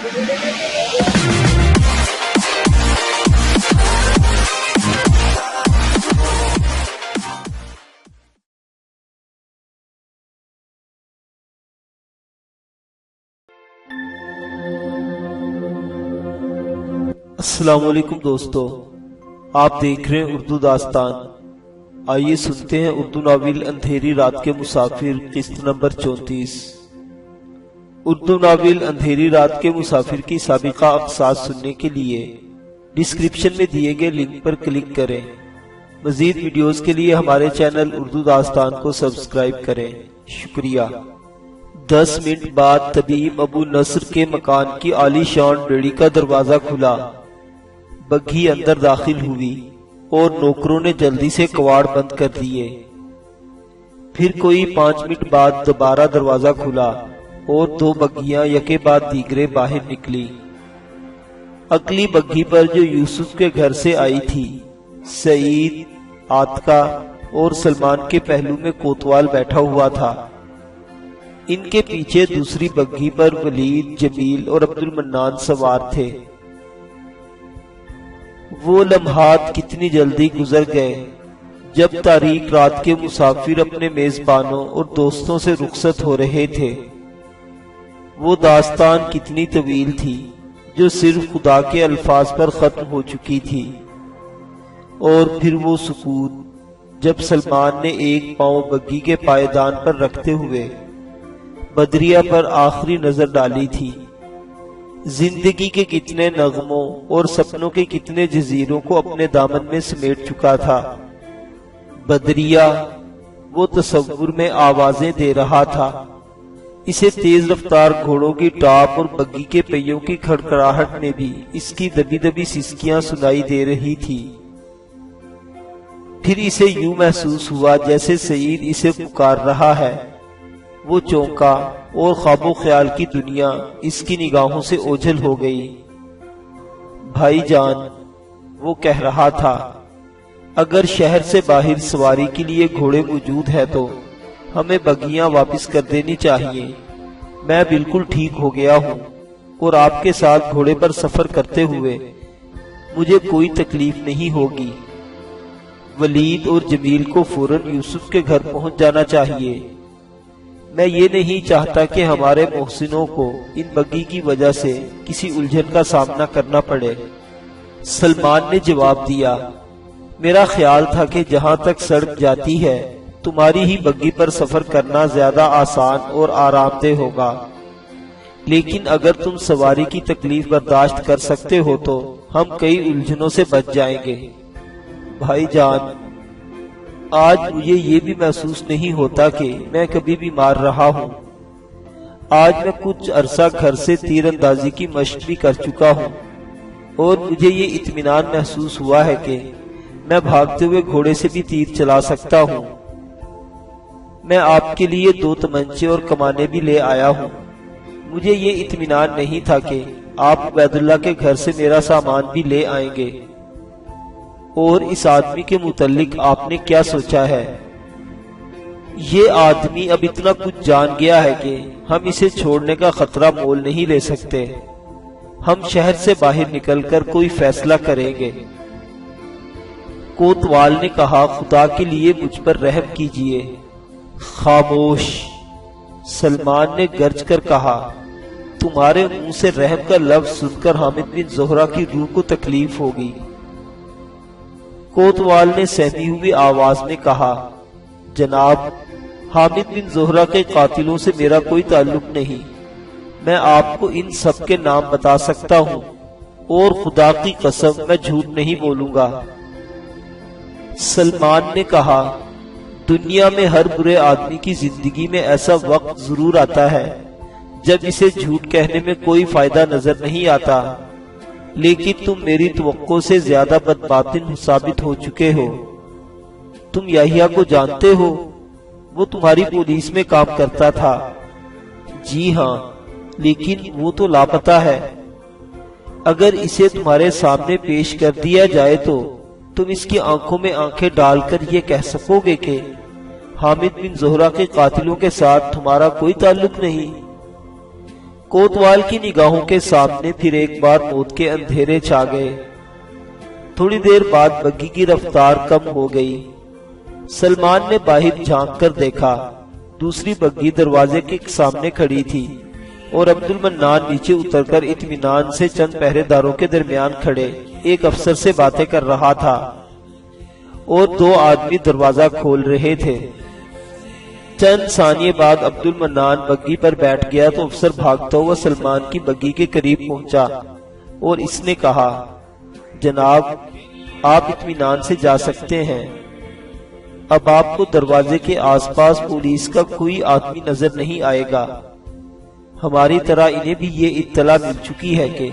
السلام علیکم دوستو، آپ دیکھ رہے ہیں اردو داستان۔ آئیے سنتے ہیں اردو ناول اندھیری رات کے مسافر قسط نمبر 34۔ اردو ناول اندھیری رات کے مسافر کی سابقہ اقساط سننے کے لیے ڈسکرپشن میں دیے گئے لنک پر کلک کریں۔ مزید ویڈیوز کے لیے ہمارے چینل اردو داستان کو سبسکرائب کریں۔ شکریہ۔ 10 منٹ بعد طبیب ابو نصر کے مکان کی عالی شان ریڑھی کا دروازہ کھلا۔ بگھی اندر داخل ہوئی اور نوکروں نے جلدی سے کواڑ بند کر دیے۔ پھر کوئی 5 منٹ بعد دوبارہ دروازہ کھلا اور 2 بگھیاں یکے بعد دیگرے باہر نکلی۔ اگلی بگھی پر جو یوسف کے گھر سے آئی تھی، سعید، عاتقہ اور سلمان کے پہلو میں کوتوال بیٹھا ہوا تھا۔ ان کے پیچھے دوسری بگھی پر ولید، جمیل اور عبد المنان سوار تھے۔ وہ لمحات کتنی جلدی گزر گئے جب تاریک رات کے مسافر اپنے میزبانوں اور دوستوں سے رخصت ہو رہے تھے۔ وہ داستان کتنی طویل تھی جو صرف خدا کے الفاظ پر ختم ہو چکی تھی۔ اور پھر وہ سکوت جب سلمان نے ایک پاؤں بگھی کے پائیدان پر رکھتے ہوئے بدریہ پر آخری نظر ڈالی تھی۔ زندگی کے کتنے نغموں اور سپنوں کے کتنے جزیروں کو اپنے دامن میں سمیٹ چکا تھا۔ بدریہ وہ تصور میں آوازیں دے رہا تھا۔ اسے تیز رفتار گھوڑوں کی ٹاپ اور بگھی کے پہیوں کی کھڑکھڑاہٹ میں بھی اس کی دبی دبی سسکیاں سنائی دے رہی تھی۔ پھر اسے یوں محسوس ہوا جیسے سعید اسے پکار رہا ہے۔ وہ چونکا اور خواب و خیال کی دنیا اس کی نگاہوں سے اوجھل ہو گئی۔ بھائی جان، وہ کہہ رہا تھا، اگر شہر سے باہر سواری کے لیے گھوڑے موجود ہے تو ہمیں بگھیاں واپس کر دینی چاہیے۔ میں بالکل ٹھیک ہو گیا ہوں اور آپ کے ساتھ گھوڑے پر سفر کرتے ہوئے مجھے کوئی تکلیف نہیں ہوگی۔ ولید اور جمیل کو فوراً یوسف کے گھر پہنچ جانا چاہیے۔ میں یہ نہیں چاہتا کہ ہمارے محسنوں کو ان بگھی کی وجہ سے کسی الجھن کا سامنا کرنا پڑے۔ سلمان نے جواب دیا، میرا خیال تھا کہ جہاں تک سڑک جاتی ہے تمہاری ہی بگھی پر سفر کرنا زیادہ آسان اور آرام دہ ہوگا، لیکن اگر تم سواری کی تکلیف برداشت کر سکتے ہو تو ہم کئی الجھنوں سے بچ جائیں گے۔ بھائی جان، آج مجھے یہ بھی محسوس نہیں ہوتا کہ میں کبھی بیمار رہا ہوں۔ آج میں کچھ عرصہ گھر سے تیر اندازی کی مشق بھی کر چکا ہوں اور مجھے یہ اطمینان محسوس ہوا ہے کہ میں بھاگتے ہوئے گھوڑے سے بھی تیر چلا سکتا ہوں۔ میں آپ کے لیے 2 تمنچے اور کمانے بھی لے آیا ہوں۔ مجھے یہ اطمینان نہیں تھا کہ آپ عبید اللہ کے گھر سے میرا سامان بھی لے آئیں گے۔ اور اس آدمی کے متعلق آپ نے کیا سوچا ہے؟ یہ آدمی اب اتنا کچھ جان گیا ہے کہ ہم اسے چھوڑنے کا خطرہ مول نہیں لے سکتے۔ ہم شہر سے باہر نکل کر کوئی فیصلہ کریں گے۔ کوتوال نے کہا، خدا کے لیے مجھ پر رحم کیجئے۔ خاموش، سلمان نے گرج کر کہا، تمہارے منہ سے رحم کا لفظ سن کر حامد بن زہرہ کی روح کو تکلیف ہوگی۔ کوتوال نے سہمی ہوئی آواز میں کہا، جناب، حامد بن زہرہ کے قاتلوں سے میرا کوئی تعلق نہیں۔ میں آپ کو ان سب کے نام بتا سکتا ہوں اور خدا کی قسم میں جھوٹ نہیں بولوں گا۔ سلمان نے کہا، دنیا میں ہر برے آدمی کی زندگی میں ایسا وقت ضرور آتا ہے جب اسے جھوٹ کہنے میں کوئی فائدہ نظر نہیں آتا، لیکن تم میری توقع سے زیادہ بدباطن ثابت ہو چکے ہو۔ تم یحییٰ کو جانتے ہو؟ وہ تمہاری پولیس میں کام کرتا تھا۔ جی ہاں، لیکن وہ تو لاپتہ ہے۔ اگر اسے تمہارے سامنے پیش کر دیا جائے تو تم اس کی آنکھوں میں آنکھیں ڈال کر یہ کہہ سکو گے کہ حامد بن زہرہ کے قاتلوں کے ساتھ تمہارا کوئی تعلق نہیں۔ کوتوال کی نگاہوں کے سامنے پھر ایک بار موت کے اندھیرے چھا گئے۔ تھوڑی دیر بعد بگھی کی رفتار کم ہو گئی۔ سلمان نے باہر جھانک کر دیکھا، دوسری بگھی دروازے کے سامنے کھڑی تھی اور عبد المنان نیچے اتر کر اطمینان سے چند پہرے داروں کے درمیان کھڑے ایک افسر سے باتیں کر رہا تھا اور دو آدمی دروازہ کھول رہے تھے۔ چند ثانیے بعد عبد المنان بگھی پر بیٹھ گیا تو افسر بھاگتا ہوا سلمان کی بگھی کے قریب پہنچا اور اس نے کہا، جناب آپ اطمینان سے جا سکتے ہیں، اب آپ کو دروازے کے آس پاس پولیس کا کوئی آدمی نظر نہیں آئے گا۔ ہماری طرح انہیں بھی یہ اطلاع مل چکی ہے کہ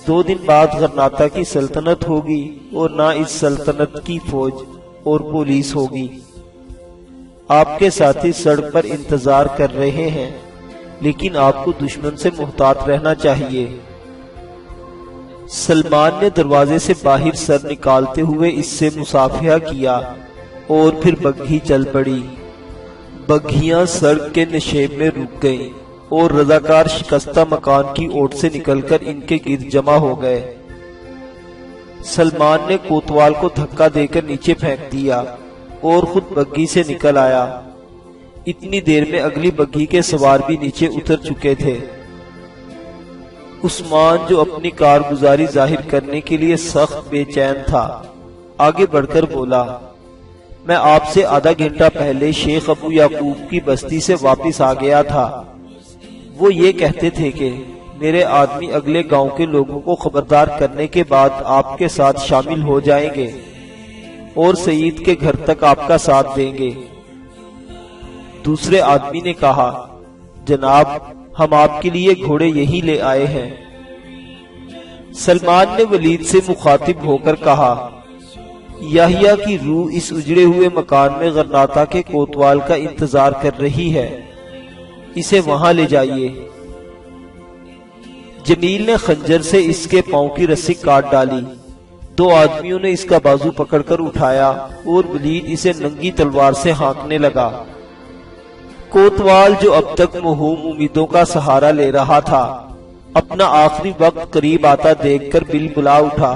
2 دن بعد غرناطہ کی سلطنت ہوگی اور نہ اس سلطنت کی فوج اور پولیس ہوگی۔ آپ کے ساتھی سڑک پر انتظار کر رہے ہیں، لیکن آپ کو دشمن سے محتاط رہنا چاہیے۔ سلمان نے دروازے سے باہر سر نکالتے ہوئے اس سے مصافحہ کیا اور پھر بگھی چل پڑی۔ بگھیاں سڑک کے نشیب میں رک گئیں اور رضاکار شکستہ مکان کی اوٹ سے نکل کر ان کے گرد جمع ہو گئے۔ سلمان نے کوتوال کو دھکا دے کر نیچے پھینک دیا اور خود بگھی سے نکل آیا۔ اتنی دیر میں اگلی بگھی کے سوار بھی نیچے اتر چکے تھے۔ عثمان جو اپنی کارگزاری ظاہر کرنے کے لیے سخت بے چین تھا، آگے بڑھ کر بولا، میں آپ سے آدھا گھنٹہ پہلے شیخ ابو یعقوب کی بستی سے واپس آ گیا تھا۔ وہ یہ کہتے تھے کہ میرے آدمی اگلے گاؤں کے لوگوں کو خبردار کرنے کے بعد آپ کے ساتھ شامل ہو جائیں گے اور سعید کے گھر تک آپ کا ساتھ دیں گے۔ دوسرے آدمی نے کہا، جناب ہم آپ کے لیے گھوڑے یہی لے آئے ہیں۔ سلمان نے ولید سے مخاطب ہو کر کہا، یحییٰ کی روح اس اجڑے ہوئے مکان میں غرناطہ کے کوتوال کا انتظار کر رہی ہے، اسے وہاں لے جائیے۔ جمیل نے خنجر سے اس کے پاؤں کی رسی کاٹ ڈالی۔ 2 آدمیوں نے اس کا بازو پکڑ کر اٹھایا اور ولید اسے ننگی تلوار سے ہانکنے لگا۔ کوتوال جو اب تک موہوم امیدوں کا سہارا لے رہا تھا، اپنا آخری وقت قریب آتا دیکھ کر بل بلا اٹھا،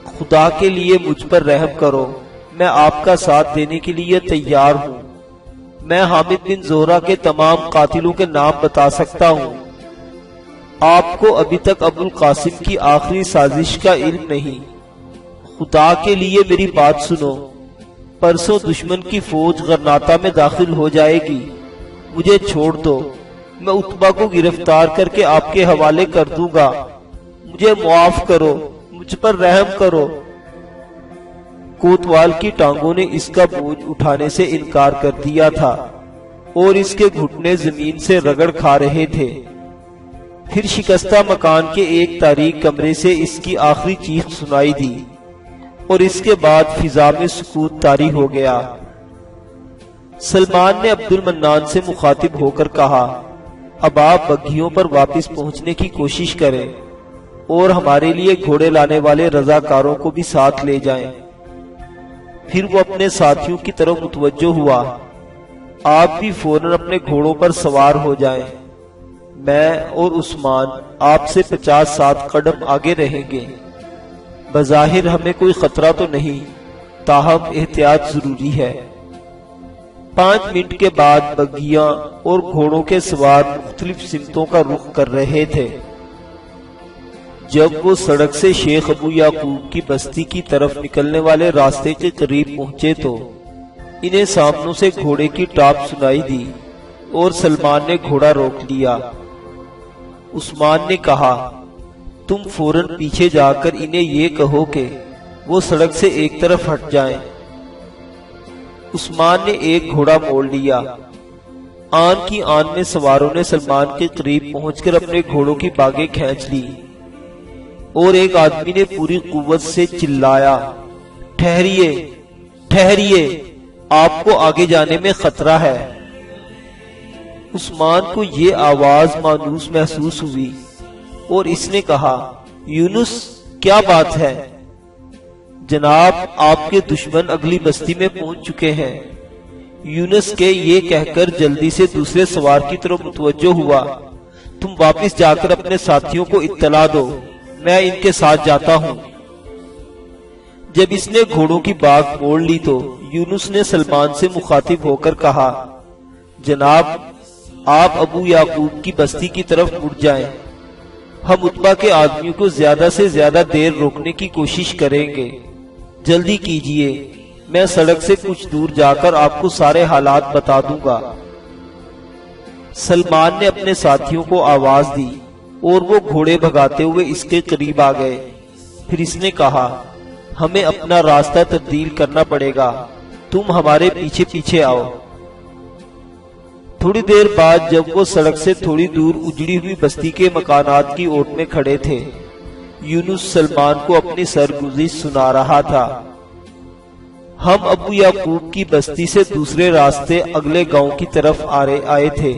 خدا کے لیے مجھ پر رحم کرو، میں آپ کا ساتھ دینے کے لیے تیار ہوں۔ میں حامد بن زہرہ کے تمام قاتلوں کے نام بتا سکتا ہوں۔ آپ کو ابھی تک ابو القاسم کی آخری سازش کا علم نہیں۔ خدا کے لیے میری بات سنو، پرسوں دشمن کی فوج غرناطہ میں داخل ہو جائے گی، مجھے چھوڑ دو، میں عتبہ کو گرفتار کر کے آپ کے حوالے کر دوں گا، مجھے معاف کرو، مجھ پر رحم کرو۔ کوتوال کی ٹانگوں نے اس کا بوجھ اٹھانے سے انکار کر دیا تھا اور اس کے گھٹنے زمین سے رگڑ کھا رہے تھے۔ پھر شکستہ مکان کے ایک تاریک کمرے سے اس کی آخری چیخ سنائی دی اور اس کے بعد فضا میں سکوت طاری ہو گیا۔ سلمان نے عبد المنان سے مخاطب ہو کر کہا، اب آپ بگھیوں پر واپس پہنچنے کی کوشش کریں اور ہمارے لیے گھوڑے لانے والے رضاکاروں کو بھی ساتھ لے جائیں۔ پھر وہ اپنے ساتھیوں کی طرف متوجہ ہوا، آپ بھی فوراً اپنے گھوڑوں پر سوار ہو جائیں، میں اور عثمان آپ سے 50-60 قدم آگے رہیں گے۔ بظاہر ہمیں کوئی خطرہ تو نہیں، تاہم احتیاط ضروری ہے۔ 5 منٹ کے بعد بگھیاں اور گھوڑوں کے سوار مختلف سمتوں کا رخ کر رہے تھے۔ جب وہ سڑک سے شیخ ابو یعقوب کی بستی کی طرف نکلنے والے راستے کے قریب پہنچے تو انہیں سامنوں سے گھوڑے کی ٹاپ سنائی دی اور سلمان نے گھوڑا روک لیا۔ عثمان نے کہا، تم فوراً پیچھے جا کر انہیں یہ کہو کہ وہ سڑک سے ایک طرف ہٹ جائیں۔ عثمان نے ایک گھوڑا موڑ لیا۔ آن کی آن میں سواروں نے سلمان کے قریب پہنچ کر اپنے گھوڑوں کی باگیں کھینچ لی اور ایک آدمی نے پوری قوت سے چلایا، ٹھہریے، ٹھہریے، آپ کو آگے جانے میں خطرہ ہے۔ عثمان کو یہ آواز مانوس محسوس ہوئی اور اس نے کہا، یونس کیا بات ہے؟ جناب آپ کے دشمن اگلی بستی میں پہنچ چکے ہیں۔ یونس کے یہ کہہ کر جلدی سے دوسرے سوار کی طرف متوجہ ہوا تم واپس جا کر اپنے ساتھیوں کو اطلاع دو، میں ان کے ساتھ جاتا ہوں۔ جب اس نے گھوڑوں کی باغ موڑ لی تو یونس نے سلمان سے مخاطب ہو کر کہا، جناب آپ ابو یعقوب کی بستی کی طرف مڑ جائیں، ہم عتبہ کے آدمیوں کو زیادہ سے زیادہ دیر روکنے کی کوشش کریں گے، جلدی کیجئے، میں سڑک سے کچھ دور جا کر آپ کو سارے حالات بتا دوں گا۔ سلمان نے اپنے ساتھیوں کو آواز دی اور وہ گھوڑے بھگاتے ہوئے اس کے قریب آ گئے۔ پھر اس نے کہا، ہمیں اپنا راستہ تبدیل کرنا پڑے گا، تم ہمارے پیچھے پیچھے آؤ۔ تھوڑی دیر بعد جب وہ سڑک سے تھوڑی دور اجڑی ہوئی بستی کے مکانات کی اوٹ میں کھڑے تھے، یونس سلمان کو اپنی سرگزشت سنا رہا تھا۔ ہم ابو یعقوب کی بستی سے دوسرے راستے اگلے گاؤں کی طرف آئے تھے۔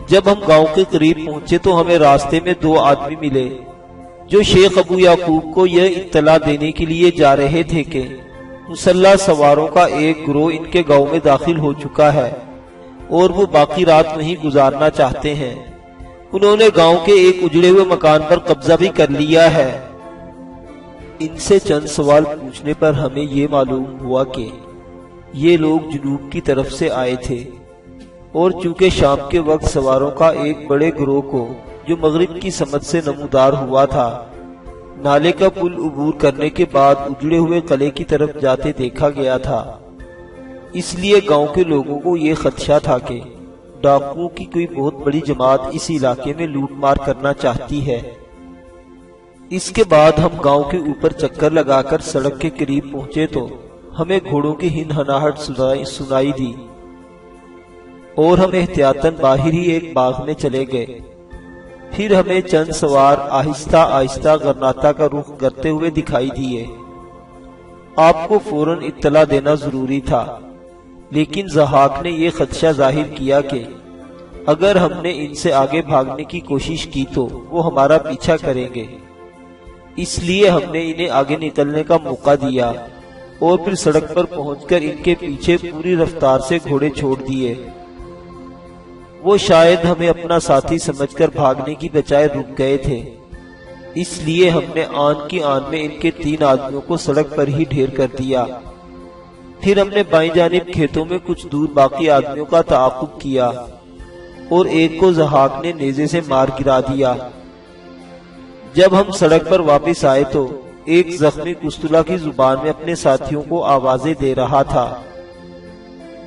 جب ہم گاؤں کے قریب پہنچے تو ہمیں راستے میں دو آدمی ملے جو شیخ ابو یعقوب کو یہ اطلاع دینے کے لیے جا رہے تھے کہ مسلح سواروں کا ایک گروہ ان کے گاؤں میں داخل ہو چکا ہے اور وہ باقی رات وہیں گزارنا چاہتے ہیں۔ انہوں نے گاؤں کے ایک اجڑے ہوئے مکان پر قبضہ بھی کر لیا ہے۔ ان سے چند سوال پوچھنے پر ہمیں یہ معلوم ہوا کہ یہ لوگ جنوب کی طرف سے آئے تھے، اور چونکہ شام کے وقت سواروں کا ایک بڑے گروہ کو جو مغرب کی سمت سے نمودار ہوا تھا، نالے کا پل عبور کرنے کے بعد اجڑے ہوئے قلعے کی طرف جاتے دیکھا گیا تھا، اس لیے گاؤں کے لوگوں کو یہ خدشہ تھا کہ ڈاکوؤں کی کوئی بہت بڑی جماعت اس علاقے میں لوٹ مار کرنا چاہتی ہے۔ اس کے بعد ہم گاؤں کے اوپر چکر لگا کر سڑک کے قریب پہنچے تو ہمیں گھوڑوں کی ہنہناہٹ سنائی دی اور ہم احتیاطاً باہر ہی ایک باغ میں چلے گئے۔ پھر ہمیں چند سوار آہستہ آہستہ غرناطہ کا رخ کرتے ہوئے دکھائی دیے۔ آپ کو فوراً اطلاع دینا ضروری تھا، لیکن ضحاک نے یہ خدشہ ظاہر کیا کہ اگر ہم نے ان سے آگے بھاگنے کی کوشش کی تو وہ ہمارا پیچھا کریں گے، اس لیے ہم نے انہیں آگے نکلنے کا موقع دیا اور پھر سڑک پر پہنچ کر ان کے پیچھے پوری رفتار سے گھوڑے چھوڑ دیے۔ وہ شاید ہمیں اپنا ساتھی سمجھ کر بھاگنے کی بجائے رک گئے تھے، اس لیے ہم نے آن کی آن میں ان کے 3 آدمیوں کو سڑک پر ہی ڈھیر کر دیا۔ پھر ہم نے بائیں جانب کھیتوں میں کچھ دور باقی آدمیوں کا تعاقب کیا اور ایک کو ضحاک نے نیزے سے مار گرا دیا۔ جب ہم سڑک پر واپس آئے تو ایک زخمی قسطلہ کی زبان میں اپنے ساتھیوں کو آوازیں دے رہا تھا،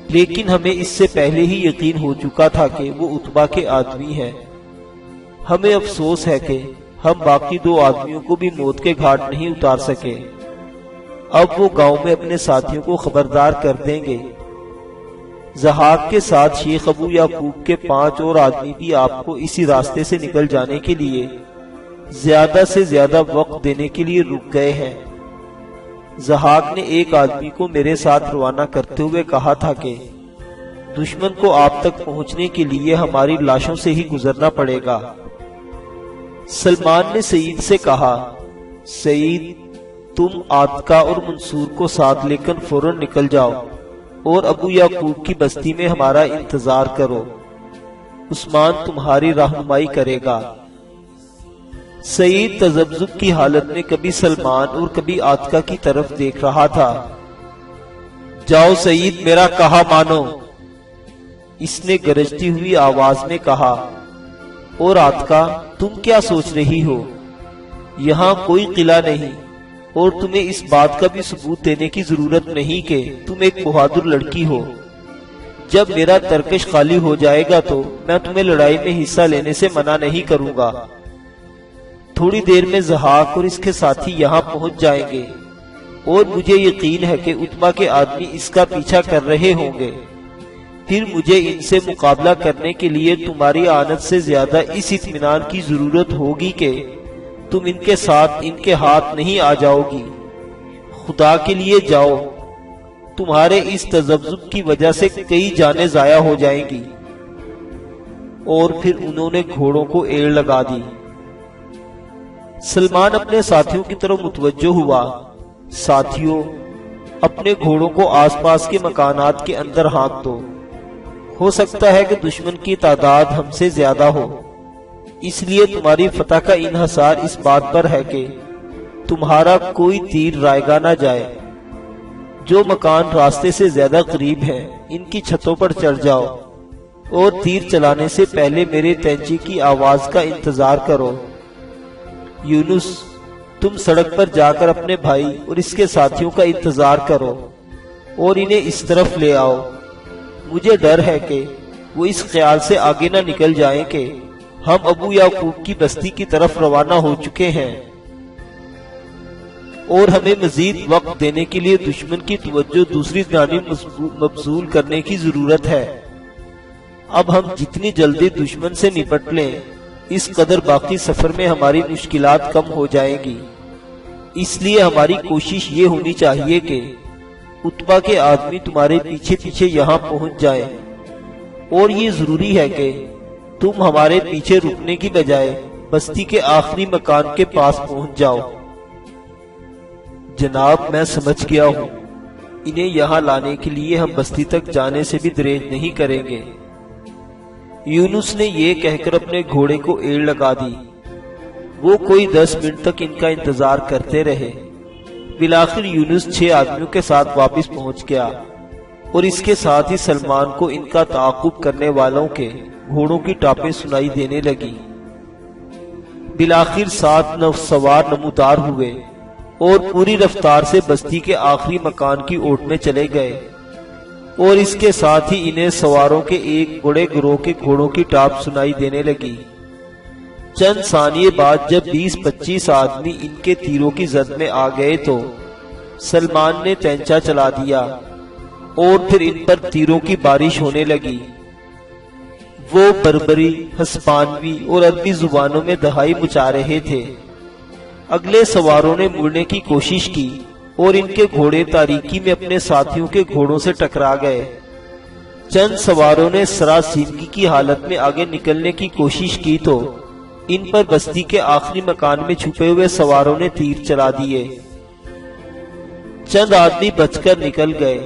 لیکن ہمیں اس سے پہلے ہی یقین ہو چکا تھا کہ وہ عتبہ کے آدمی ہیں۔ ہمیں افسوس ہے کہ ہم باقی 2 آدمیوں کو بھی موت کے گھاٹ نہیں اتار سکے۔ اب وہ گاؤں میں اپنے ساتھیوں کو خبردار کر دیں گے۔ ضحاک کے ساتھ شیخ ابو یعقوب کے 5 اور آدمی بھی آپ کو اسی راستے سے نکل جانے کے لیے زیادہ سے زیادہ وقت دینے کے لیے رک گئے ہیں۔ ضحاک نے ایک آدمی کو میرے ساتھ روانہ کرتے ہوئے کہا تھا کہ دشمن کو آپ تک پہنچنے کے لیے ہماری لاشوں سے ہی گزرنا پڑے گا۔ سلمان نے سعید سے کہا، سعید تم عاتکہ اور منصور کو ساتھ لے کر فوراً نکل جاؤ اور ابو یعقوب کی بستی میں ہمارا انتظار کرو، عثمان تمہاری رہنمائی کرے گا۔ سعید تذبذب کی حالت میں کبھی سلمان اور کبھی عاتکہ کی طرف دیکھ رہا تھا۔ جاؤ سعید، میرا کہا مانو، اس نے گرجتی ہوئی آواز میں کہا۔ اور عاتکہ تم کیا سوچ رہی ہو؟ یہاں کوئی قلعہ نہیں اور تمہیں اس بات کا بھی ثبوت دینے کی ضرورت نہیں کہ تم ایک بہادر لڑکی ہو۔ جب میرا ترکش خالی ہو جائے گا تو میں تمہیں لڑائی میں حصہ لینے سے منع نہیں کروں گا۔ تھوڑی دیر میں ضحاک اور اس کے ساتھی یہاں پہنچ جائیں گے اور مجھے یقین ہے کہ عتبہ کے آدمی اس کا پیچھا کر رہے ہوں گے۔ پھر مجھے ان سے مقابلہ کرنے کے لیے تمہاری آنت سے زیادہ اس اطمینان کی ضرورت ہوگی کہ تم ان کے ساتھ ان کے ہاتھ نہیں آ جاؤ گی۔ خدا کے لیے جاؤ، تمہارے اس تذبذب کی وجہ سے کئی جانیں ضائع ہو جائیں گی۔ اور پھر انہوں نے گھوڑوں کو ایڑ لگا دی۔ سلمان اپنے ساتھیوں کی طرف متوجہ ہوا۔ ساتھیوں، اپنے گھوڑوں کو آس پاس کے مکانات کے اندر ہانک دو، ہو سکتا ہے کہ دشمن کی تعداد ہم سے زیادہ ہو۔ اس لیے تمہاری فتح کا انحصار اس بات پر ہے کہ تمہارا کوئی تیر رائگاں نہ جائے۔ جو مکان راستے سے زیادہ قریب ہیں ان کی چھتوں پر چڑھ جاؤ اور تیر چلانے سے پہلے میرے تینچی کی آواز کا انتظار کرو۔ یونس، تم سڑک پر جا کر اپنے بھائی اور اس کے ساتھیوں کا انتظار کرو اور انہیں اس طرف لے آؤ۔ مجھے ڈر ہے کہ وہ اس خیال سے آگے نہ نکل جائیں کہ ہم ابو یعقوب کی بستی کی طرف روانہ ہو چکے ہیں اور ہمیں مزید وقت دینے کے لیے دشمن کی توجہ دوسری جانب مبذول کرنے کی ضرورت ہے۔ اب ہم جتنی جلدی دشمن سے نپٹ لیں اس قدر باقی سفر میں ہماری مشکلات کم ہو جائیں گی۔ اس لیے ہماری کوشش یہ ہونی چاہیے کہ اتبا کے آدمی تمہارے پیچھے پیچھے یہاں پہنچ جائیں، اور یہ ضروری ہے کہ تم ہمارے پیچھے رکنے کی بجائے بستی کے آخری مکان کے پاس پہنچ جاؤ۔ جناب، میں سمجھ گیا ہوں، انہیں یہاں لانے کے لیے ہم بستی تک جانے سے بھی دریغ نہیں کریں گے۔ یونس نے یہ کہہ کر اپنے گھوڑے کو ایڑ لگا دی۔ وہ کوئی 10 منٹ تک ان کا انتظار کرتے رہے۔ بالآخر یونس 6 آدمیوں کے ساتھ واپس پہنچ گیا اور اس کے ساتھ ہی سلمان کو ان کا تعاقب کرنے والوں کے گھوڑوں کی ٹاپیں سنائی دینے لگی۔ بالآخر 7 سوار نمودار ہوئے اور پوری رفتار سے بستی کے آخری مکان کی اوٹ میں چلے گئے، اور اس کے ساتھ ہی انہیں سواروں کے ایک بڑے گروہ کے گھوڑوں کی ٹاپ سنائی دینے لگی۔ چند ثانیے بعد جب 20-25 آدمی ان کے تیروں کی زد میں آ گئے تو سلمان نے تینچا چلا دیا اور پھر ان پر تیروں کی بارش ہونے لگی۔ وہ بربری، ہسپانوی اور عربی زبانوں میں دہائی مچا رہے تھے۔ اگلے سواروں نے مڑنے کی کوشش کی اور ان کے گھوڑے تاریکی میں اپنے ساتھیوں کے گھوڑوں سے ٹکرا گئے۔ چند سواروں نے سراسیمگی کی حالت میں آگے نکلنے کی کوشش کی تو ان پر بستی کے آخری مکان میں چھپے ہوئے سواروں نے تیر چلا دیے۔ چند آدمی بچ کر نکل گئے،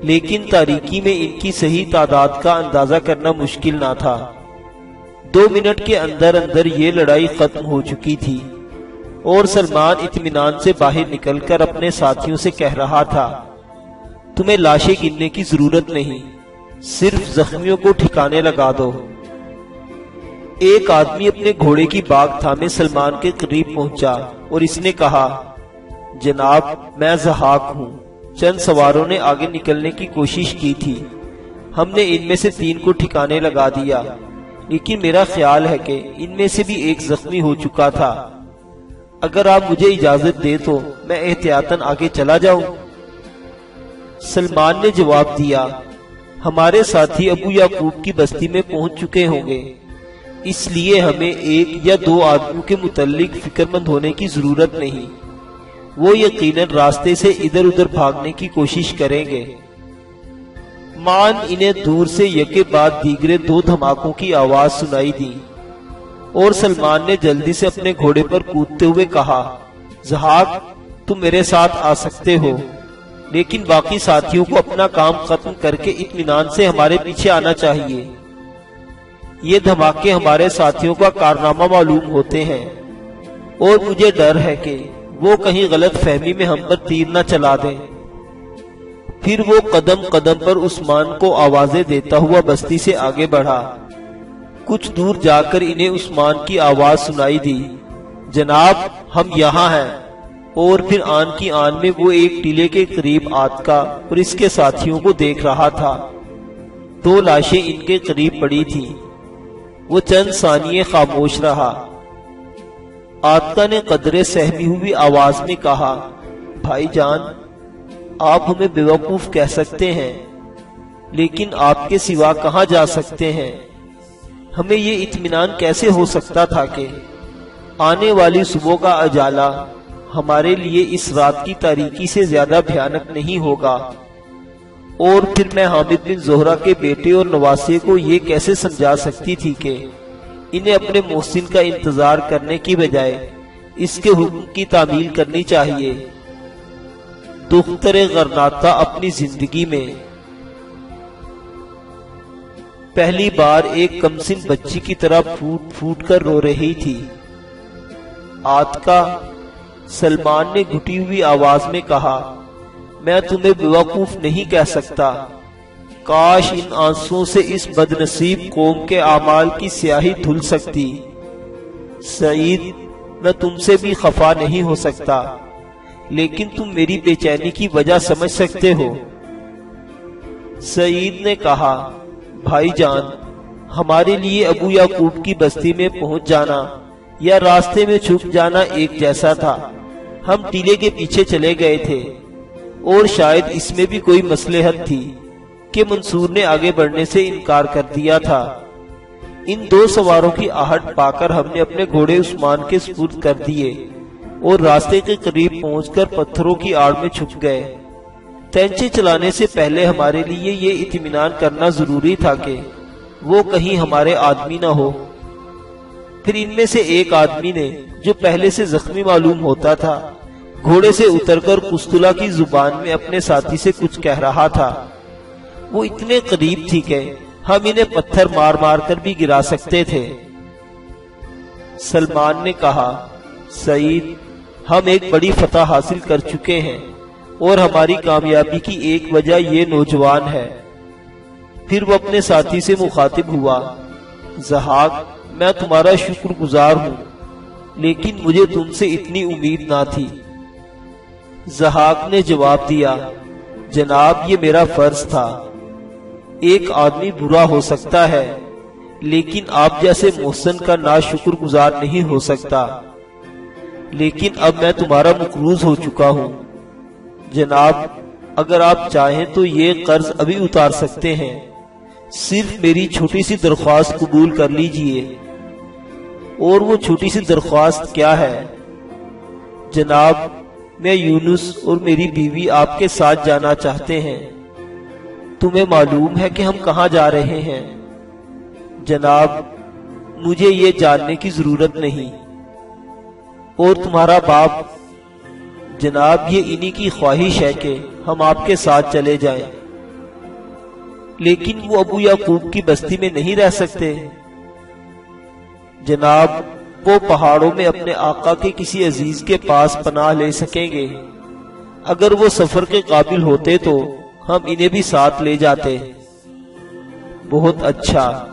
لیکن تاریکی میں ان کی صحیح تعداد کا اندازہ کرنا مشکل نہ تھا۔ 2 منٹ کے اندر اندر یہ لڑائی ختم ہو چکی تھی اور سلمان اطمینان سے باہر نکل کر اپنے ساتھیوں سے کہہ رہا تھا، تمہیں لاشیں گننے کی ضرورت نہیں، صرف زخمیوں کو ٹھکانے لگا دو۔ ایک آدمی اپنے گھوڑے کی باگ تھامے سلمان کے قریب پہنچا اور اس نے کہا، جناب، میں ضحاک ہوں۔ چند سواروں نے آگے نکلنے کی کوشش کی تھی، ہم نے ان میں سے 3 کو ٹھکانے لگا دیا، لیکن میرا خیال ہے کہ ان میں سے بھی ایک زخمی ہو چکا تھا۔ اگر آپ مجھے اجازت دیں تو میں احتیاطاً آگے چلا جاؤں۔ سلمان نے جواب دیا، ہمارے ساتھی ابو یعقوب کی بستی میں پہنچ چکے ہوں گے، اس لیے ہمیں 1 یا 2 آدمیوں کے متعلق فکر مند ہونے کی ضرورت نہیں۔ وہ یقیناً راستے سے ادھر ادھر بھاگنے کی کوشش کریں گے۔ مان انہیں دور سے یکے بعد دیگرے 2 دھماکوں کی آواز سنائی دی اور سلمان نے جلدی سے اپنے گھوڑے پر کودتے ہوئے کہا، ضحاک، تم میرے ساتھ آ سکتے ہو، لیکن باقی ساتھیوں کو اپنا کام ختم کر کے اطمینان سے ہمارے پیچھے آنا چاہیے۔ یہ دھماکے ہمارے ساتھیوں کا کارنامہ معلوم ہوتے ہیں اور مجھے ڈر ہے کہ وہ کہیں غلط فہمی میں ہم پر تیر نہ چلا دیں۔ پھر وہ قدم قدم پر عثمان کو آوازیں دیتا ہوا بستی سے آگے بڑھا۔ کچھ دور جا کر انہیں عثمان کی آواز سنائی دی، جناب، ہم یہاں ہیں۔ اور پھر آن کی آن میں وہ ایک ٹیلے کے قریب آتکا اور اس کے ساتھیوں کو دیکھ رہا تھا۔ 2 لاشیں ان کے قریب پڑی تھیں۔ وہ چند ثانیے خاموش رہا۔ آتکا نے قدرے سہمی ہوئی آواز میں کہا، بھائی جان، آپ ہمیں بیوقوف کہہ سکتے ہیں، لیکن آپ کے سوا کہاں جا سکتے ہیں؟ ہمیں یہ اطمینان کیسے ہو سکتا تھا کہ آنے والی صبح کا اجالا ہمارے لیے اس رات کی تاریکی سے زیادہ بھیانک نہیں ہوگا؟ اور پھر میں حامد بن زہرہ کے بیٹے اور نواسے کو یہ کیسے سمجھا سکتی تھی کہ انہیں اپنے محسن کا انتظار کرنے کی بجائے اس کے حکم کی تعمیل کرنی چاہیے۔ دختر غرناطہ اپنی زندگی میں پہلی بار ایک کمسن بچی کی طرح پھوٹ پھوٹ کر رو رہی تھی۔ آتکا، سلمان نے گھٹی ہوئی آواز میں کہا، میں تمہیں بیوقوف نہیں کہہ سکتا۔ کاش ان آنسوؤں سے اس بد نصیب قوم کے اعمال کی سیاہی دھل سکتی۔ سعید، میں تم سے بھی خفا نہیں ہو سکتا، لیکن تم میری بے چینی کی وجہ سمجھ سکتے ہو۔ سعید نے کہا، بھائی جان، ہمارے لیے ابو یعقوب کی بستی میں پہنچ جانا یا راستے میں چھپ جانا ایک جیسا تھا۔ ہم ٹیلے کے پیچھے چلے گئے تھے، اور شاید اس میں بھی کوئی مصلحت تھی کہ منصور نے آگے بڑھنے سے انکار کر دیا تھا۔ ان دو سواروں کی آہٹ پا کر ہم نے اپنے گھوڑے عثمان کے سپرد کر دیے اور راستے کے قریب پہنچ کر پتھروں کی آڑ میں چھپ گئے۔ تینچے چلانے سے پہلے ہمارے لیے یہ اطمینان کرنا ضروری تھا کہ وہ کہیں ہمارے آدمی نہ ہو۔ پھر ان میں سے ایک آدمی نے، جو پہلے سے زخمی معلوم ہوتا تھا، گھوڑے سے اتر کر قسطلہ کی زبان میں اپنے ساتھی سے کچھ کہہ رہا تھا۔ وہ اتنے قریب تھی کہ ہم انہیں پتھر مار مار کر بھی گرا سکتے تھے۔ سلمان نے کہا، سعید، ہم ایک بڑی فتح حاصل کر چکے ہیں اور ہماری کامیابی کی ایک وجہ یہ نوجوان ہے۔ پھر وہ اپنے ساتھی سے مخاطب ہوا، ضحاک، میں تمہارا شکر گزار ہوں، لیکن مجھے تم سے اتنی امید نہ تھی۔ ضحاک نے جواب دیا، جناب، یہ میرا فرض تھا۔ ایک آدمی برا ہو سکتا ہے، لیکن آپ جیسے محسن کا ناشکر گزار نہیں ہو سکتا۔ لیکن اب میں تمہارا مقروض ہو چکا ہوں۔ جناب، اگر آپ چاہیں تو یہ قرض ابھی اتار سکتے ہیں۔ صرف میری چھوٹی سی درخواست قبول کر لیجئے۔ اور وہ چھوٹی سی درخواست کیا ہے؟ جناب، میں یونس اور میری بیوی آپ کے ساتھ جانا چاہتے ہیں۔ تمہیں معلوم ہے کہ ہم کہاں جا رہے ہیں؟ جناب، مجھے یہ جاننے کی ضرورت نہیں۔ اور تمہارا باپ؟ جناب، یہ انہی کی خواہش ہے کہ ہم آپ کے ساتھ چلے جائیں۔ لیکن وہ ابو یعقوب کی بستی میں نہیں رہ سکتے۔ جناب، وہ پہاڑوں میں اپنے آقا کے کسی عزیز کے پاس پناہ لے سکیں گے۔ اگر وہ سفر کے قابل ہوتے تو ہم انہیں بھی ساتھ لے جاتے۔ بہت اچھا،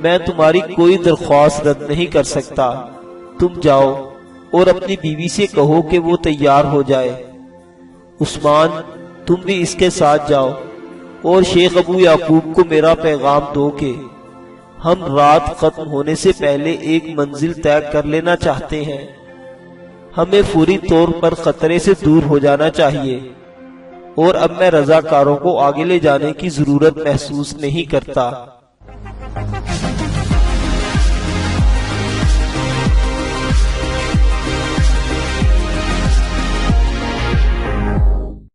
میں تمہاری کوئی درخواست رد نہیں کر سکتا۔ تم جاؤ اور اپنی بیوی سے کہو کہ وہ تیار ہو جائے۔ عثمان، تم بھی اس کے ساتھ جاؤ اور شیخ ابو یعقوب کو میرا پیغام دو کہ ہم رات ختم ہونے سے پہلے ایک منزل طے کر لینا چاہتے ہیں۔ ہمیں فوری طور پر خطرے سے دور ہو جانا چاہیے، اور اب میں رضاکاروں کو آگے لے جانے کی ضرورت محسوس نہیں کرتا۔